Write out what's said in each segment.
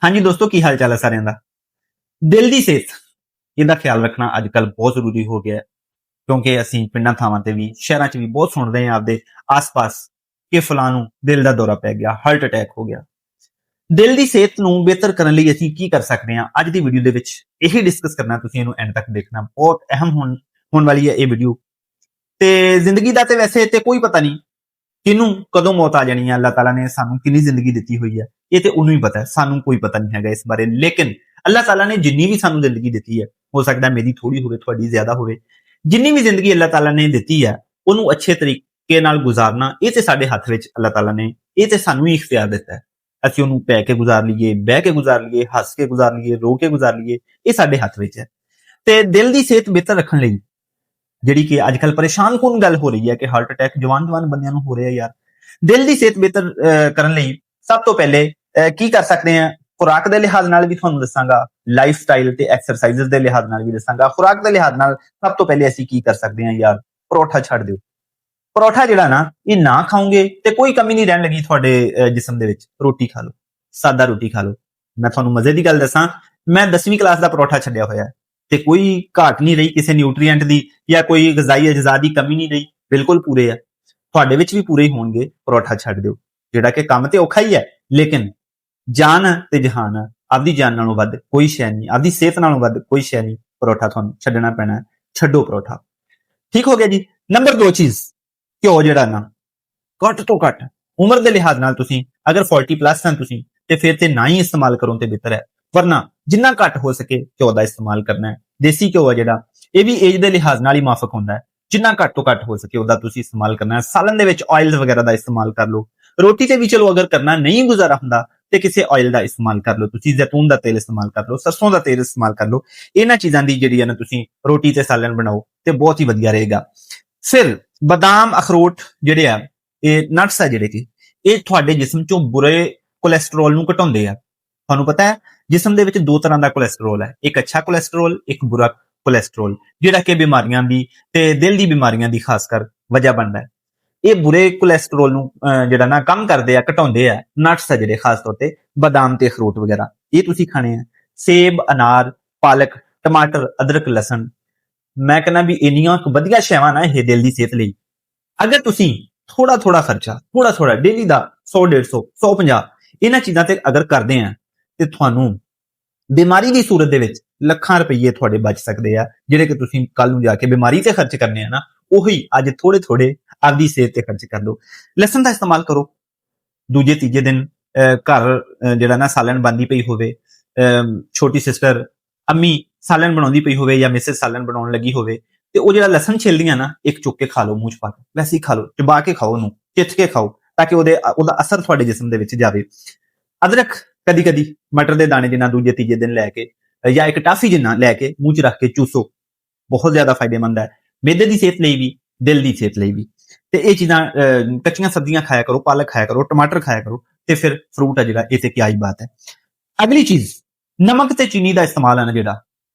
हाँ जी दोस्तों, की हाल चाल है सारिਆਂ ਦਾ। ਦਿਲ ਦੀ ਸਿਹਤ ਇਹਦਾ ਖਿਆਲ ਰੱਖਣਾ ਅੱਜ ਕੱਲ ਬਹੁਤ ਜ਼ਰੂਰੀ ਹੋ ਗਿਆ ਹੈ, ਕਿਉਂਕਿ ਅਸੀਂ ਪਿੰਡਾਂ ਥਾਵਾਂ ਤੇ ਵੀ ਸ਼ਹਿਰਾਂ 'ਚ ਵੀ ਬਹੁਤ ਸੁਣ ਰਹੇ ਹਾਂ ਆਪਦੇ ਆਸ-ਪਾਸ ਕਿ ਫਲਾਂ ਨੂੰ ਦਿਲ ਦਾ ਦੌਰਾ ਪੈ ਗਿਆ, ਹਾਰਟ ਅਟੈਕ ਹੋ ਗਿਆ। ਦਿਲ ਦੀ ਸਿਹਤ ਨੂੰ ਬਿਹਤਰ ਕਰਨ ਲਈ ਅਸੀਂ ਕੀ ਕਰ ਸਕਦੇ ਹਾਂ, ਅੱਜ ਦੀ ਵੀਡੀਓ ਦੇ ਵਿੱਚ ਇਹੀ ਡਿਸਕਸ ਕਰਨਾ। ਤੁਸੀਂ ਇਹਨੂੰ ਐਂਡ ਤੱਕ ਦੇਖਣਾ, ਬਹੁਤ ਅਹਿਮ ਹੋਣ ਵਾਲੀ ਹੈ ਇਹ ਵੀਡੀਓ। ਤੇ ਜ਼ਿੰਦਗੀ ਦਾ ਤੇ ਵੈਸੇ ਤੇ ਕੋਈ ਪਤਾ ਨਹੀਂ ਕਿਹਨੂੰ ਕਦੋਂ ਮੌਤ ਆ ਜਾਣੀ ਹੈ। ਅੱਲਾਹ ਤਾਲਾ ਨੇ ਸਾਨੂੰ ਕਿੰਨੀ ਜ਼ਿੰਦਗੀ ਦਿੱਤੀ ਹੋਈ ਹੈ ਇਹ ਤੇ ਉਹਨੂੰ ਹੀ ਪਤਾ ਹੈ, ਸਾਨੂੰ ਕੋਈ ਪਤਾ ਨਹੀਂ ਹੈਗਾ ਇਸ ਬਾਰੇ। ਲੇਕਿਨ ਅੱਲਾਹ ਤਾਲਾ ਨੇ ਜਿੰਨੀ ਵੀ ਸਾਨੂੰ ਜ਼ਿੰਦਗੀ ਦਿੱਤੀ ਹੈ, ਹੋ ਸਕਦਾ ਮੇਰੀ ਥੋੜੀ ਹੋਵੇ, ਤੁਹਾਡੀ ਜ਼ਿਆਦਾ ਹੋਵੇ, ਜਿੰਨੀ ਵੀ ਜ਼ਿੰਦਗੀ ਅੱਲਾਹ ਤਾਲਾ ਨੇ ਦਿੱਤੀ ਹੈ ਉਹਨੂੰ ਅੱਛੇ ਤਰੀਕੇ ਨਾਲ ਗੁਜ਼ਾਰਨਾ ਇਹ ਤੇ ਸਾਡੇ ਹੱਥ ਵਿੱਚ ਅੱਲਾਹ ਤਾਲਾ ਨੇ ਇਹ ਤੇ ਸਾਨੂੰ ਹੀ ਇਖਤਿਆਰ ਦਿੱਤਾ ਹੈ। ਅਸੀਂ ਉਹਨੂੰ ਪੈ ਕੇ ਗੁਜ਼ਾਰ ਲਈਏ, ਬਹਿ ਕੇ ਗੁਜ਼ਾਰ ਲਈਏ, ਹੱਸ ਕੇ ਗੁਜ਼ਾਰ ਲਈਏ, ਰੋ ਕੇ ਗੁਜ਼ਾਰ ਲਈਏ, ਇਹ ਸਾਡੇ ਹੱਥ ਵਿੱਚ ਹੈ। ਤੇ ਦਿਲ ਦੀ ਸਿਹਤ ਬਿਹਤਰ ਰੱਖਣ ਲਈ ਜਿਹੜੀ ਕਿ ਅੱਜ ਕੱਲ ਪਰੇਸ਼ਾਨ ਕੌਣ ਗੱਲ ਹੋ ਰਹੀ ਹੈ ਕਿ ਹਾਰਟ ਅਟੈਕ ਜਵਾਨ ਬੰਦਿਆਂ ਨੂੰ ਹੋ ਰਿਹਾ ਯਾਰ। ਦਿਲ ਦੀ ਸਿਹਤ ਬਿਹਤਰ ਕਰਨ ਲਈ ਸਭ ਤੋਂ ਪਹਿਲੇ ਕੀ ਕਰ ਸਕਦੇ ਆ, ਖੁਰਾਕ ਦੇ ਲਿਹਾਜ਼ ਨਾਲ ਵੀ ਤੁਹਾਨੂੰ ਦੱਸਾਂਗਾ, ਲਾਈਫ ਸਟਾਈਲ ਤੇ ਐਕਸਰਸਾਈਜ਼ਸ ਦੇ ਲਿਹਾਜ਼ ਨਾਲ ਵੀ ਦੱਸਾਂਗਾ। ਖੁਰਾਕ ਦੇ ਲਿਹਾਜ਼ ਨਾਲ ਸਭ ਤੋਂ ਪਹਿਲੇ ਅਸੀਂ ਕੀ ਕਰ ਸਕਦੇ ਆ ਯਾਰ, ਪਰੌਠਾ ਛੱਡ ਦਿਓ। ਪਰੌਠਾ ਜਿਹੜਾ ਨਾ ਇਹ ਨਾ ਖਾਓਗੇ ਤੇ ਕੋਈ ਕਮੀ ਨਹੀਂ ਰਹਿਣ ਲੱਗੀ ਤੁਹਾਡੇ ਜਿਸਮ ਦੇ ਵਿੱਚ। ਰੋਟੀ ਖਾ ਲਓ, ਸਾਦਾ ਰੋਟੀ ਖਾ ਲਓ। ਮੈਂ ਤੁਹਾਨੂੰ ਮਜ਼ੇ ਦੀ ਗੱਲ ਦੱਸਾਂ, ਮੈਂ 10ਵੀਂ ਕਲਾਸ ਦਾ ਪਰੌਠਾ ਛੱਡਿਆ ਹੋਇਆ ਤੇ ਕੋਈ ਘਾਟ ਨਹੀਂ ਰਹੀ ਕਿਸੇ ਨਿਊਟ੍ਰੀਐਂਟ ਦੀ ਜਾਂ ਕੋਈ ਗ਼ਜ਼ਾਈ ਅਜਜ਼ਾ ਦੀ ਕਮੀ ਨਹੀਂ ਰਹੀ, ਬਿਲਕੁਲ ਪੂਰੇ ਆ। ਤੁਹਾਡੇ ਵਿੱਚ ਵੀ ਪੂਰੇ ਹੀ ਹੋਣਗੇ। ਪਰੌਠਾ ਛੱਡ ਦਿਓ, ਜਿਹੜਾ ਕਿ ਕੰਮ ਤੇ ਔਖਾ ਹੀ ਹੈ, ਲੇਕਿਨ ਜਾਨ ਤੇ ਜਹਾਨ, ਆਪਦੀ ਜਾਨ ਨਾਲੋਂ ਵੱਧ ਕੋਈ ਸ਼ੈ ਨਹੀਂ, ਆਪਦੀ ਸਿਹਤ ਨਾਲੋਂ ਵੱਧ ਕੋਈ ਸ਼ੈ ਨਹੀਂ। ਪਰੌਠਾ ਤੁਹਾਨੂੰ ਛੱਡਣਾ ਪੈਣਾ, ਛੱਡੋ ਪਰੌਠਾ। ਠੀਕ ਹੋ ਗਿਆ ਜੀ। ਨੰਬਰ 2 ਚੀਜ਼, ਘਿਓ ਜਿਹੜਾ ਨਾ ਘੱਟ ਤੋਂ ਘੱਟ ਉਮਰ ਦੇ ਲਿਹਾਜ਼ ਨਾਲ ਤੁਸੀਂ ਅਗਰ 40+ ਹਨ ਤੁਸੀਂ ਤੇ ਫਿਰ ਤੇ ਨਾ ਹੀ ਇਸਤੇਮਾਲ ਕਰੋ ਤੇ ਬਿਹਤਰ ਹੈ, ਵਰਨਾ ਜਿੰਨਾ ਘੱਟ ਹੋ ਸਕੇ ਘਿਓ ਦਾ ਇਸਤੇਮਾਲ ਕਰਨਾ ਹੈ। ਦੇਸੀ ਘਿਓ ਹੈ ਜਿਹੜਾ, ਇਹ ਵੀ ਏਜ ਦੇ ਲਿਹਾਜ਼ ਨਾਲ ਹੀ ਮਾਫਕ ਹੁੰਦਾ ਹੈ। ਜਿੰਨਾ ਘੱਟ ਤੋਂ ਘੱਟ ਹੋ ਸਕੇ ਉਹਦਾ ਤੁਸੀਂ ਇਸਤੇਮਾਲ ਕਰਨਾ ਹੈ। ਸਾਲਨ ਦੇ ਵਿੱਚ ਆਇਲਸ ਵਗੈਰਾ ਦਾ ਇਸਤੇਮਾਲ ਕਰ ਲਓ। ਰੋਟੀ ਤੇ ਵੀ ਚਲੋ ਅਗਰ ਕਰਨਾ ਨਹੀਂ ਗੁਜ਼ਾਰਾ ਹੁੰਦਾ ਤੇ ਕਿਸੇ ਆਇਲ ਦਾ ਇਸਤੇਮਾਲ ਕਰ ਲਓ, ਤੁਸੀਂ ਜ਼ੈਤੂਨ ਦਾ ਤੇਲ ਇਸਤੇਮਾਲ ਕਰ ਲਓ, ਸਰਸੋਂ ਦਾ ਤੇਲ ਇਸਤੇਮਾਲ ਕਰ ਲਓ। ਇਹਨਾਂ ਚੀਜ਼ਾਂ ਦੀ ਜਿਹੜੀ ਹੈ ਨਾ ਤੁਸੀਂ ਰੋਟੀ ਤੇ ਸਾਲਨ ਬਣਾਓ ਤੇ ਬਹੁਤ ਹੀ ਵਧੀਆ ਰਹੇਗਾ। ਫਿਰ ਬਦਾਮ, ਅਖਰੋਟ ਜਿਹੜੇ ਆ, ਇਹ ਨਟਸ ਆ ਜਿਹੜੇ ਕਿ ਇਹ ਤੁਹਾਡੇ ਜਿਸਮ ਚੋਂ ਬੁਰੇ ਕੋਲੇਸਟਰੋਲ ਨੂੰ ਘਟਾਉਂਦੇ ਆ। ਤੁਹਾਨੂੰ ਪਤਾ ਹੈ ਜਿਸਮ ਦੇ ਵਿੱਚ 2 ਤਰ੍ਹਾਂ ਦਾ ਕੋਲੇਸਟਰੋਲ ਹੈ, ਇੱਕ ਅੱਛਾ ਕੋਲੇਸਟਰੋਲ, ਇੱਕ ਬੁਰਾ ਕੋਲੇਸਟਰੋਲ, ਜਿਹੜਾ ਕਿ ਬਿਮਾਰੀਆਂ ਦੀ ਤੇ ਦਿਲ ਦੀ ਬਿਮਾਰੀਆਂ ਦੀ ਖਾਸ ਕਰ ਵਜ੍ਹਾ ਬਣਦਾ ਹੈ। ਇਹ ਬੁਰੇ ਕੋਲੇਸਟਰੋਲ ਨੂੰ ਜਿਹੜਾ ਨਾ ਕਮ ਕਰਦੇ ਆ, ਘਟਾਉਂਦੇ ਆ ਨਟਸ ਆ ਜਿਹੜੇ, ਖਾਸ ਤੌਰ ਤੇ ਬਦਾਮ ਤੇ ਅਖਰੋਟ ਵਗੈਰਾ, ਇਹ ਤੁਸੀਂ ਖਾਣੇ ਆ। ਸੇਬ, ਅਨਾਰ, ਪਾਲਕ, ਟਮਾਟਰ, ਅਦਰਕ, ਲਸਣ, ਮੈਂ ਕਹਿੰਦਾ ਵੀ ਇੰਨੀਆਂ ਵਧੀਆ ਸ਼ੈਵਾਂ ਨਾ ਇਹ ਦਿਲ ਦੀ ਸਿਹਤ ਲਈ। ਅਗਰ ਤੁਸੀਂ ਥੋੜਾ ਖਰਚਾ, ਥੋੜਾ ਡੇਲੀ ਦਾ 100, 150, 150 ਇਹਨਾਂ ਚੀਜ਼ਾਂ ਤੇ ਅਗਰ ਕਰਦੇ ਆ ਤੇ ਤੁਹਾਨੂੰ ਬਿਮਾਰੀ ਦੀ ਸੂਰਤ ਦੇ ਵਿੱਚ ਲੱਖਾਂ ਰੁਪਏ ਤੁਹਾਡੇ ਬਚ ਸਕਦੇ ਆ, ਜਿਹੜੇ ਕਿ ਤੁਸੀਂ ਕੱਲ ਨੂੰ ਜਾ ਕੇ ਬਿਮਾਰੀ ਤੇ ਖਰਚ ਕਰਨੇ ਆ ਨਾ, ਉਹੀ ਅੱਜ ਥੋੜੇ ਆਪਦੀ ਸਿਹਤ ਤੇ ਖਰਚ ਕਰ ਲਓ। ਲਸਣ ਦਾ ਇਸਤੇਮਾਲ ਕਰੋ। ਦੂਜੇ ਤੀਜੇ ਦਿਨ ਘਰ ਜਿਹੜਾ ਨਾ ਸਾਲਨ ਬਣਦੀ ਪਈ ਹੋਵੇ, ਛੋਟੀ ਸਿਸਟਰ ਅੰਮੀ ਸਾਲਨ ਬਣਾਉਂਦੀ ਪਈ ਹੋਵੇ ਜਾਂ ਮਿਸਿਸ ਸਾਲਨ ਬਣਾਉਣ ਲੱਗੀ ਹੋਵੇ, ਤੇ ਉਹ ਜਿਹੜਾ ਲਸਣ ਛਿਲਦੀਆਂ ਨਾ, ਇੱਕ ਚੁੱਕ ਕੇ ਖਾ ਲਓ, ਮੂੰਹ ਚ ਪਾ ਕੇ, ਵੈਸੇ ਹੀ ਖਾ ਲਓ, ਚਬਾ ਕੇ ਖਾਓ ਉਹਨੂੰ, ਚਿੱਥ ਕੇ ਖਾਓ, ਤਾਂ ਕਿ ਉਹਦਾ ਅਸਰ ਤੁਹਾਡੇ ਜਿਸਮ ਦੇ ਵਿੱਚ ਜਾਵੇ। ਅਦਰਕ ਕਦੀ ਮਟਰ ਦੇ ਦਾਣੇ ਜਿੰਨਾ ਦੂਜੇ ਤੀਜੇ ਦਿਨ ਲੈ ਕੇ ਜਾਂ ਇੱਕ ਟਾਫੀ ਜਿੰਨਾ ਲੈ ਕੇ ਮੂੰਹ ਚ ਰੱਖ ਕੇ ਚੂਸੋ, ਬਹੁਤ ਜ਼ਿਆਦਾ ਫਾਇਦੇਮੰਦ ਹੈ ਮਿਹਦੇ ਦੀ ਸਿਹਤ ਲਈ ਵੀ, ਦਿਲ ਦੀ ਸਿਹਤ ਲਈ ਵੀ। ਤੇ ਇਹ ਚੀਜ਼ਾਂ, ਕੱਚੀਆਂ ਸਬਜ਼ੀਆਂ ਖਾਇਆ ਕਰੋ, ਪਾਲਕ ਖਾਇਆ ਕਰੋ, ਟਮਾਟਰ ਖਾਇਆ ਕਰੋ, ਤੇ ਫਿਰ ਫਰੂਟ ਹੈ ਜਿਹੜਾ, ਇਹ ਤੇ ਕਿਆ ਹੀ ਬਾਤ ਹੈ। ਅਗਲੀ ਚੀਜ਼, ਨਮਕ ਤੇ ਚੀਨੀ ਦਾ ਇਸਤੇਮਾਲ ਹੈ ਨਾ ਜਿਹੜਾ,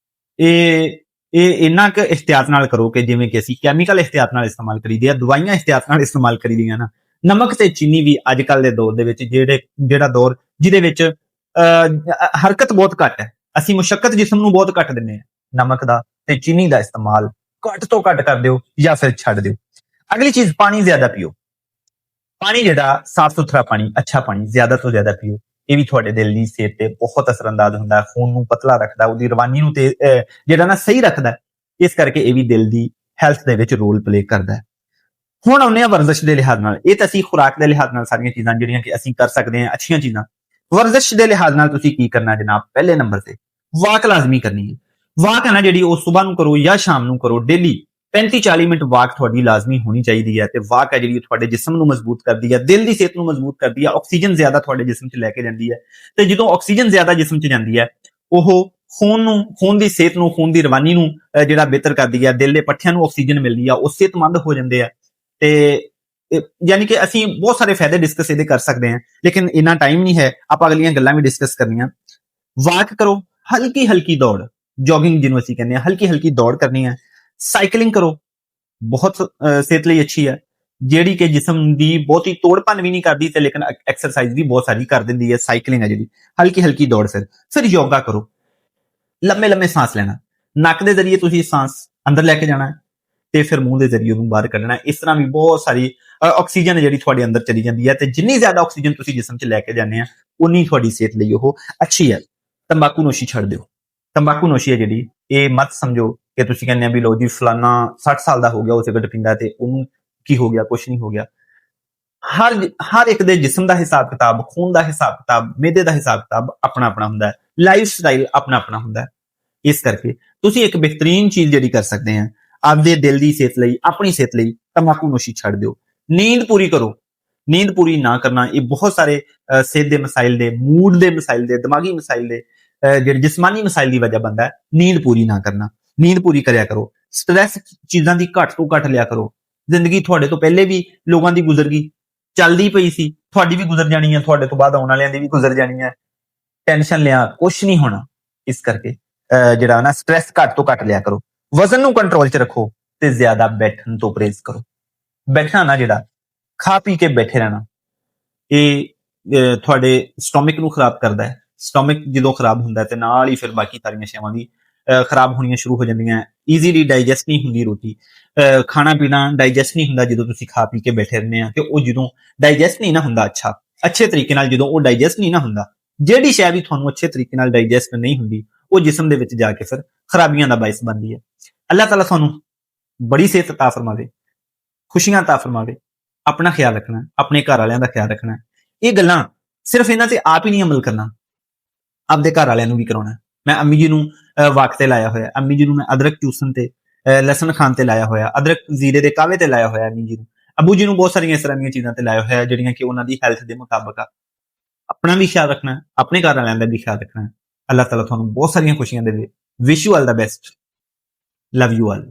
ਇਹ ਇੰਨਾ ਕੁ ਇhtiyਾਤ ਨਾਲ ਕਰੋ ਕਿ ਜਿਵੇਂ ਕਿ ਅਸੀਂ ਕੈਮੀਕਲ ਇhtiyਾਤ ਨਾਲ ਇਸਤੇਮਾਲ ਕਰੀਦੇ ਆ, ਦਵਾਈਆਂ ਇhtiyਾਤ ਨਾਲ ਇਸਤੇਮਾਲ ਕਰੀਦੀਆਂ ਨਾ, ਨਮਕ ਤੇ ਚੀਨੀ ਵੀ ਅੱਜ ਕੱਲ ਦੇ ਦੌਰ ਦੇ ਵਿੱਚ ਜਿਹੜਾ ਦੌਰ ਜਿਹਦੇ ਵਿੱਚ ਹਰਕਤ ਬਹੁਤ ਘੱਟ ਹੈ, ਅਸੀਂ ਮੁਸ਼ੱਕਤ ਜਿਸਮ ਨੂੰ ਬਹੁਤ ਘੱਟ ਦਿੰਦੇ ਆ। ਨਮਕ ਦਾ ਤੇ ਚੀਨੀ ਦਾ ਇਸਤੇਮਾਲ ਘੱਟ ਤੋਂ ਘੱਟ ਕਰ ਦਿਓ ਜਾਂ ਫਿਰ ਛੱਡ ਦਿਓ। ਅਗਲੀ ਚੀਜ਼, ਪਾਣੀ ਜ਼ਿਆਦਾ ਪੀਓ। ਪਾਣੀ ਜਿਹੜਾ ਸਾਫ਼ ਸੁਥਰਾ ਪਾਣੀ, ਅੱਛਾ ਪਾਣੀ ਜ਼ਿਆਦਾ ਤੋਂ ਜ਼ਿਆਦਾ ਪੀਓ। ਇਹ ਵੀ ਤੁਹਾਡੇ ਦਿਲ ਦੀ ਸਿਹਤ ਤੇ ਬਹੁਤ ਅਸਰਅੰਦਾਜ਼ ਹੁੰਦਾ ਹੈ, ਖੂਨ ਨੂੰ ਪਤਲਾ ਰੱਖਦਾ, ਉਹਦੀ ਰਵਾਨੀ ਨੂੰ ਤੇ ਜਿਹੜਾ ਨਾ ਸਹੀ ਰੱਖਦਾ। ਇਸ ਕਰਕੇ ਇਹ ਵੀ ਦਿਲ ਦੀ ਹੈਲਥ ਦੇ ਵਿੱਚ ਰੋਲ ਪਲੇ ਕਰਦਾ ਹੈ। ਹੁਣ ਆਉਂਦੇ ਆ ਵਰਜ਼ਿਸ਼ ਦੇ ਲਿਹਾਜ਼ ਨਾਲ। ਇਹ ਤਾਂ ਅਸੀਂ ਖੁਰਾਕ ਦੇ ਲਿਹਾਜ਼ ਨਾਲ ਸਾਰੀਆਂ ਚੀਜ਼ਾਂ ਜਿਹੜੀਆਂ ਕਿ ਅਸੀਂ ਕਰ ਸਕਦੇ ਹਾਂ, ਅੱਛੀਆਂ ਚੀਜ਼ਾਂ। ਵਰਜ਼ਿਸ਼ ਦੇ ਲਿਹਾਜ਼ ਨਾਲ ਤੁਸੀਂ ਕੀ ਕਰਨਾ ਜਨਾਬ, ਪਹਿਲੇ ਨੰਬਰ ਤੇ ਵਾਕ ਲਾਜ਼ਮੀ ਕਰਨੀ ਹੈ। ਵਾਕ ਹੈ ਨਾ ਜਿਹੜੀ, ਉਹ ਸਵੇਰ ਨੂੰ ਕਰੋ ਜਾਂ ਸ਼ਾਮ ਨੂੰ ਕਰੋ, ਡੇਲੀ 35-40 ਮਿੰਟ ਵਾਕ ਤੁਹਾਡੀ ਲਾਜ਼ਮੀ ਹੋਣੀ ਚਾਹੀਦੀ ਹੈ। ਤੇ ਵਾਕ ਹੈ ਜਿਹੜੀ ਤੁਹਾਡੇ ਜਿਸਮ ਨੂੰ ਮਜ਼ਬੂਤ ਕਰਦੀ ਹੈ, ਦਿਲ ਦੀ ਸਿਹਤ ਨੂੰ ਮਜ਼ਬੂਤ ਕਰਦੀ ਹੈ, ਆਕਸੀਜਨ ਜ਼ਿਆਦਾ ਤੁਹਾਡੇ ਜਿਸਮ 'ਚ ਲੈ ਕੇ ਜਾਂਦੀ ਹੈ। ਤੇ ਜਦੋਂ ਆਕਸੀਜਨ ਜ਼ਿਆਦਾ ਜਿਸਮ 'ਚ ਜਾਂਦੀ ਹੈ, ਉਹ ਖੂਨ ਦੀ ਸਿਹਤ ਨੂੰ, ਖੂਨ ਦੀ ਰਵਾਨੀ ਨੂੰ ਜਿਹੜਾ ਬਿਹਤਰ ਕਰਦੀ ਹੈ, ਦਿਲ ਦੇ ਪੱਠਿਆਂ ਨੂੰ ਆਕਸੀਜਨ ਮਿਲਦੀ ਆ, ਉਹ ਸਿਹਤਮੰਦ ਹੋ ਜਾਂਦੇ ਆ। ਤੇ ਯਾਨੀ ਕਿ ਅਸੀਂ ਬਹੁਤ ਸਾਰੇ ਫਾਇਦੇ ਡਿਸਕਸ ਇਹਦੇ ਕਰ ਸਕਦੇ ਹਾਂ, ਲੇਕਿਨ ਇੰਨਾ ਟਾਈਮ ਨਹੀਂ ਹੈ, ਆਪਾਂ ਅਗਲੀਆਂ ਗੱਲਾਂ ਵੀ ਡਿਸਕਸ ਕਰਨੀਆਂ। ਵਾਕ ਕਰੋ, ਹਲਕੀ ਦੌੜ, ਜੋਗਿੰਗ ਜਿਹਨੂੰ ਅਸੀਂ ਕਹਿੰਦੇ ਹਾਂ, ਹਲਕੀ ਦੌੜ ਕਰਨੀ ਹੈ। ਸਾਈਕਲਿੰਗ ਕਰੋ, ਬਹੁਤ ਸਿਹਤ ਲਈ ਅੱਛੀ ਹੈ। ਜਿਹੜੀ ਕਿ ਜਿਸਮ ਦੀ ਬਹੁਤੀ ਤੋੜ ਭੰਨ ਵੀ ਨਹੀਂ ਕਰਦੀ ਤੇ ਲੇਕਿਨ ਐਕਸਰਸਾਈਜ਼ ਵੀ ਬਹੁਤ ਸਾਰੀ ਕਰ ਦਿੰਦੀ ਹੈ। ਸਾਈਕਲਿੰਗ ਹੈ ਜਿਹੜੀ, ਹਲਕੀ ਹਲਕੀ ਦੌੜ, ਫਿਰ ਯੋਗਾ ਕਰੋ, ਲੰਮੇ ਲੰਮੇ ਸਾਂਸ ਲੈਣਾ, ਨੱਕ ਦੇ ਜ਼ਰੀਏ ਤੁਸੀਂ ਸਾਂਸ ਅੰਦਰ ਲੈ ਕੇ ਜਾਣਾ ਤੇ ਫਿਰ ਮੂੰਹ ਦੇ ਜ਼ਰੀਏ ਉਹਨੂੰ ਬਾਹਰ ਕੱਢਣਾ। ਇਸ ਤਰ੍ਹਾਂ ਵੀ ਬਹੁਤ ਸਾਰੀ ਆਕਸੀਜਨ ਜਿਹੜੀ ਤੁਹਾਡੇ ਅੰਦਰ ਚਲੀ ਜਾਂਦੀ ਹੈ ਤੇ ਜਿੰਨੀ ਜ਼ਿਆਦਾ ਆਕਸੀਜਨ ਤੁਸੀਂ ਜਿਸਮ 'ਚ ਲੈ ਕੇ ਜਾਂਦੇ ਆ ਉਨੀ ਤੁਹਾਡੀ ਸਿਹਤ ਲਈ ਉਹ ਅੱਛੀ ਹੈ। ਤੰਬਾਕੂ ਨੋਸ਼ੀ ਛੱਡ ਦਿਓ। ਤੰਬਾਕੂ ਨੋਸ਼ੀ ਹੈ ਜਿਹੜੀ, ਇਹ ਮਤ ਸਮਝੋ ਕਿ ਤੁਸੀਂ ਕਹਿੰਦੇ ਆ ਵੀ ਲੋ ਜੀ ਫਲਾਨਾ 60 ਸਾਲ ਦਾ ਹੋ ਗਿਆ, ਉਹ ਸਿਗਰਟ ਪੀਂਦਾ ਤੇ ਉਹਨੂੰ ਕੀ ਹੋ ਗਿਆ, ਕੁਛ ਨਹੀਂ ਹੋ ਗਿਆ। ਹਰ ਇੱਕ ਦੇ ਜਿਸਮ ਦਾ ਹਿਸਾਬ ਕਿਤਾਬ, ਖੂਨ ਦਾ ਹਿਸਾਬ ਕਿਤਾਬ, ਮਿਹਦੇ ਦਾ ਹਿਸਾਬ ਕਿਤਾਬ ਆਪਣਾ ਆਪਣਾ ਹੁੰਦਾ ਹੈ, ਲਾਈਫ ਸਟਾਈਲ ਆਪਣਾ ਆਪਣਾ ਹੁੰਦਾ ਹੈ। ਇਸ ਕਰਕੇ ਤੁਸੀਂ ਇੱਕ ਬਿਹਤਰੀਨ ਚੀਜ਼ ਜਿਹੜੀ ਕਰ ਸਕਦੇ ਆ ਆਪਦੇ ਦਿਲ ਦੀ ਸਿਹਤ ਲਈ, ਆਪਣੀ ਸਿਹਤ ਲਈ, ਤੰਬਾਕੂ ਨੋਸ਼ੀ ਛੱਡ ਦਿਓ। ਨੀਂਦ ਪੂਰੀ ਕਰੋ। ਨੀਂਦ ਪੂਰੀ ਨਾ ਕਰਨਾ ਇਹ ਬਹੁਤ ਸਾਰੇ ਸਿਹਤ ਦੇ ਮਸਾਇਲ ਦੇ, ਮੂਡ ਦੇ ਮਸਾਇਲ ਦੇ, ਦਿਮਾਗੀ ਮਸਾਇਲ ਦੇ, ਜਿਹੜੇ ਜਿਸਮਾਨੀ ਮਸਾਇਲ ਦੀ ਵਜ੍ਹਾ ਬਣਦਾ ਹੈ। ਨੀਂਦ ਪੂਰੀ ਨਾ ਕਰਨਾ, ਨੀਂਦ ਪੂਰੀ ਕਰਿਆ ਕਰੋ। ਸਟ੍ਰੈਸ ਚੀਜ਼ਾਂ ਦੀ ਘੱਟ ਤੋਂ ਘੱਟ ਲਿਆ ਕਰੋ। ਜ਼ਿੰਦਗੀ ਤੁਹਾਡੇ ਤੋਂ ਪਹਿਲੇ ਵੀ ਲੋਕਾਂ ਦੀ ਗੁਜ਼ਰ ਗਈ, ਚੱਲਦੀ ਪਈ ਸੀ, ਤੁਹਾਡੀ ਵੀ ਗੁਜ਼ਰ ਜਾਣੀ ਹੈ, ਤੁਹਾਡੇ ਤੋਂ ਬਾਅਦ ਆਉਣ ਵਾਲਿਆਂ ਦੀ ਵੀ ਗੁਜ਼ਰ ਜਾਣੀ ਹੈ। ਟੈਨਸ਼ਨ ਲਿਆ ਕੁਛ ਨਹੀਂ ਹੋਣਾ। ਇਸ ਕਰਕੇ ਜਿਹੜਾ ਨਾ ਸਟ੍ਰੈਸ ਘੱਟ ਤੋਂ ਘੱਟ ਲਿਆ ਕਰੋ। ਵਜ਼ਨ ਨੂੰ ਕੰਟਰੋਲ 'ਚ ਰੱਖੋ ਤੇ ਜ਼ਿਆਦਾ ਬੈਠਣ ਤੋਂ ਪਰਹੇਜ਼ ਕਰੋ। ਬੈਠਣਾ ਨਾ, ਜਿਹੜਾ ਖਾ ਪੀ ਕੇ ਬੈਠੇ ਰਹਿਣਾ, ਇਹ ਤੁਹਾਡੇ ਸਟੋਮਿਕ ਨੂੰ ਖਰਾਬ ਕਰਦਾ ਹੈ। ਸਟੋਮਿਕ ਜਦੋਂ ਖਰਾਬ ਹੁੰਦਾ ਤੇ ਨਾਲ ਹੀ ਫਿਰ ਬਾਕੀ ਸਾਰੀਆਂ ਸ਼ੈਵਾਂ ਵੀ ਖਰਾਬ ਹੋਣੀਆਂ ਸ਼ੁਰੂ ਹੋ ਜਾਂਦੀਆਂ। ਈਜ਼ੀਲੀ ਡਾਈਜੈਸਟ ਨਹੀਂ ਹੁੰਦੀ ਰੋਟੀ, ਖਾਣਾ ਪੀਣਾ ਡਾਈਜੈਸਟ ਨਹੀਂ ਹੁੰਦਾ ਜਦੋਂ ਤੁਸੀਂ ਖਾ ਪੀ ਕੇ ਬੈਠੇ ਰਹਿੰਦੇ ਆ। ਤੇ ਉਹ ਜਦੋਂ ਡਾਈਜੈਸਟ ਨਹੀਂ ਨਾ ਹੁੰਦਾ ਅੱਛੇ ਤਰੀਕੇ ਨਾਲ, ਜਦੋਂ ਉਹ ਡਾਈਜੈਸਟ ਨਹੀਂ ਨਾ ਹੁੰਦਾ, ਜਿਹੜੀ ਸ਼ੈ ਵੀ ਤੁਹਾਨੂੰ ਅੱਛੇ ਤਰੀਕੇ ਨਾਲ ਡਾਈਜੈਸਟ ਨਹੀਂ ਹੁੰਦੀ ਉਹ ਜਿਸਮ ਦੇ ਵਿੱਚ ਜਾ ਕੇ ਫਿਰ ਖਰਾਬੀਆਂ ਦਾ ਬਾਇਸ ਬਣਦੀ ਹੈ। ਅੱਲਾਹ ਤਾਲਾ ਤੁਹਾਨੂੰ ਬੜੀ ਸਿਹਤ ਅਤਾ ਫਰਮਾਵੇ, ਖੁਸ਼ੀਆਂ ਅਤਾ ਫਰਮਾਵੇ। ਆਪਣਾ ਖਿਆਲ ਰੱਖਣਾ, ਆਪਣੇ ਘਰ ਵਾਲਿਆਂ ਦਾ ਖਿਆਲ ਰੱਖਣਾ। ਇਹ ਗੱਲਾਂ ਸਿਰਫ ਇਹਨਾਂ ਤੇ ਆਪ ਹੀ ਨਹੀਂ ਅਮਲ ਕਰਨਾ, ਆਪਦੇ ਘਰ ਵਾਲਿਆਂ ਨੂੰ ਵੀ ਕਰਾਉਣਾ। ਮੈਂ ਅੰਮੀ ਜੀ ਨੂੰ ਵਾਕ ਤੇ ਲਾਇਆ ਹੋਇਆ, ਅੰਮੀ ਜੀ ਨੂੰ ਮੈਂ ਅਦਰਕ ਚੂਸਣ ਤੇ, ਲਸਣ ਖਾਣ ਤੇ ਲਾਇਆ ਹੋਇਆ, ਅਦਰਕ ਜ਼ੀਰੇ ਦੇ ਕਾਵੇ ਤੇ ਲਾਇਆ ਹੋਇਆ ਅੰਮੀ ਜੀ ਨੂੰ। ਅੱਬੂ ਜੀ ਨੂੰ ਬਹੁਤ ਸਾਰੀਆਂ ਇਸ ਤਰ੍ਹਾਂ ਦੀਆਂ ਚੀਜ਼ਾਂ ਤੇ ਲਾਇਆ ਹੋਇਆ ਜਿਹੜੀਆਂ ਕਿ ਉਹਨਾਂ ਦੀ ਹੈਲਥ ਦੇ ਮੁਤਾਬਕ ਆ। ਆਪਣਾ ਵੀ ਖਿਆਲ ਰੱਖਣਾ, ਆਪਣੇ ਘਰ ਵਾਲਿਆਂ ਦਾ ਵੀ ਖਿਆਲ ਰੱਖਣਾ। ਅੱਲਾਹ ਤਾਲਾ ਤੁਹਾਨੂੰ ਬਹੁਤ ਸਾਰੀਆਂ ਖੁਸ਼ੀਆਂ ਦੇਵੇ। Wish you all the best. Love you all.